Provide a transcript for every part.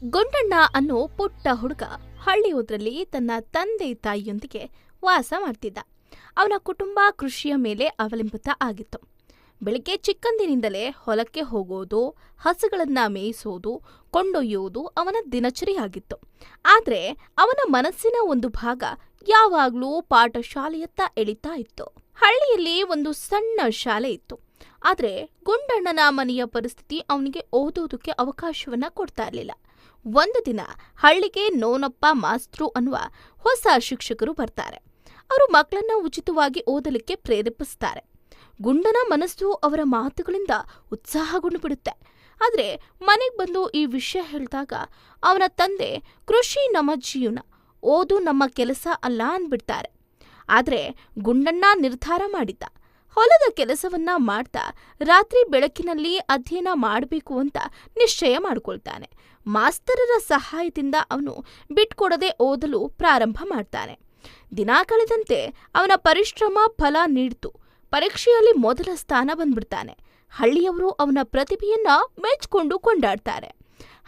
ಗುಂಡಣ್ಣ ಅನ್ನೋ ಪುಟ್ಟ ಹುಡುಗ ಹಳ್ಳಿಯೂದ್ರಲ್ಲಿ ತನ್ನ ತಂದೆ ತಾಯಿಯೊಂದಿಗೆ ವಾಸ ಮಾಡ್ತಿದ್ದ. ಅವನ ಕುಟುಂಬ ಕೃಷಿಯ ಮೇಲೆ ಅವಲಂಬಿತ ಆಗಿತ್ತು. ಬೆಳಿಗ್ಗೆ ಚಿಕ್ಕಂದಿನಿಂದಲೇ ಹೊಲಕ್ಕೆ ಹೋಗೋದು, ಹಸುಗಳನ್ನ ಮೇಯಿಸೋದು, ಕೊಂಡೊಯ್ಯೋದು ಅವನ ದಿನಚರಿಯಾಗಿತ್ತು. ಆದ್ರೆ ಅವನ ಮನಸ್ಸಿನ ಒಂದು ಭಾಗ ಯಾವಾಗ್ಲೂ ಪಾಠಶಾಲೆಯತ್ತ ಎಳಿತಾ ಇತ್ತು. ಹಳ್ಳಿಯಲ್ಲಿ ಒಂದು ಸಣ್ಣ ಶಾಲೆ ಇತ್ತು. ಆದ್ರೆ ಗುಂಡಣ್ಣನ ಮನೆಯ ಪರಿಸ್ಥಿತಿ ಅವನಿಗೆ ಓದೋದಕ್ಕೆ ಅವಕಾಶವನ್ನ ಕೊಡ್ತಾ ಇರಲಿಲ್ಲ. ಒಂದು ದಿನ ಹಳ್ಳಿಗೆ ನೋನಪ್ಪ ಮಾಸ್ತ್ರು ಅನ್ನುವ ಹೊಸ ಶಿಕ್ಷಕರು ಬರ್ತಾರೆ. ಅವರು ಮಕ್ಕಳನ್ನ ಉಚಿತವಾಗಿ ಓದಲಿಕ್ಕೆ ಪ್ರೇರೇಪಿಸ್ತಾರೆ. ಗುಂಡನ ಮನಸ್ಸು ಅವರ ಮಾತುಗಳಿಂದ ಉತ್ಸಾಹಗೊಂಡು ಬಿಡುತ್ತೆ. ಆದ್ರೆ ಮನೆಗೆ ಬಂದು ಈ ವಿಷಯ ಹೇಳಿದಾಗ ಅವನ ತಂದೆ ಕೃಷಿ ನಮ್ಮ ಜೀವನ, ಓದು ನಮ್ಮ ಕೆಲಸ ಅಲ್ಲ ಅಂದ್ಬಿಡ್ತಾರೆ. ಆದ್ರೆ ಗುಂಡಣ್ಣ ನಿರ್ಧಾರ ಮಾಡಿದ್ದ. ಹೊಲದ ಕೆಲಸವನ್ನ ಮಾಡ್ತಾ ರಾತ್ರಿ ಬೆಳಕಿನಲ್ಲಿ ಅಧ್ಯಯನ ಮಾಡಬೇಕು ಅಂತ ನಿಶ್ಚಯ ಮಾಡಿಕೊಳ್ತಾನೆ. ಮಾಸ್ತರರ ಸಹಾಯದಿಂದ ಅವನು ಬಿಟ್ಕೊಡದೆ ಓದಲು ಪ್ರಾರಂಭ ಮಾಡ್ತಾನೆ. ದಿನ ಕಳೆದಂತೆ ಅವನ ಪರಿಶ್ರಮ ಫಲ ನೀಡಿತು. ಪರೀಕ್ಷೆಯಲ್ಲಿ ಮೊದಲ ಸ್ಥಾನ ಬಂದ್ಬಿಡ್ತಾನೆ. ಹಳ್ಳಿಯವರು ಅವನ ಪ್ರತಿಭೆಯನ್ನ ಮೆಚ್ಚಿಕೊಂಡು ಕೊಂಡಾಡ್ತಾರೆ.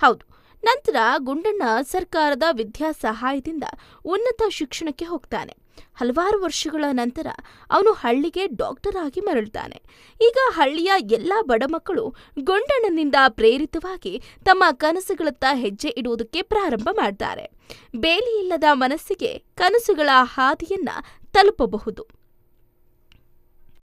ಹೌದು, ನಂತರ ಗುಂಡಣ್ಣ ಸರ್ಕಾರದ ವಿದ್ಯಾ ಸಹಾಯದಿಂದ ಉನ್ನತ ಶಿಕ್ಷಣಕ್ಕೆ ಹೋಗ್ತಾನೆ. ಹಲವಾರು ವರ್ಷಗಳ ನಂತರ ಅವನು ಹಳ್ಳಿಗೆ ಡಾಕ್ಟರ್ ಆಗಿ ಮರಳ್ತಾನೆ. ಈಗ ಹಳ್ಳಿಯ ಎಲ್ಲಾ ಬಡ ಮಕ್ಕಳು ಗುಂಡಣ್ಣನಿಂದ ಪ್ರೇರಿತವಾಗಿ ತಮ್ಮ ಕನಸುಗಳತ್ತ ಹೆಜ್ಜೆ ಇಡುವುದಕ್ಕೆ ಪ್ರಾರಂಭ ಮಾಡ್ತಾರೆ. ಬೇಲಿಯಿಲ್ಲದ ಮನಸ್ಸಿಗೆ ಕನಸುಗಳ ಹಾದಿಯನ್ನ ತಲುಪಬಹುದು.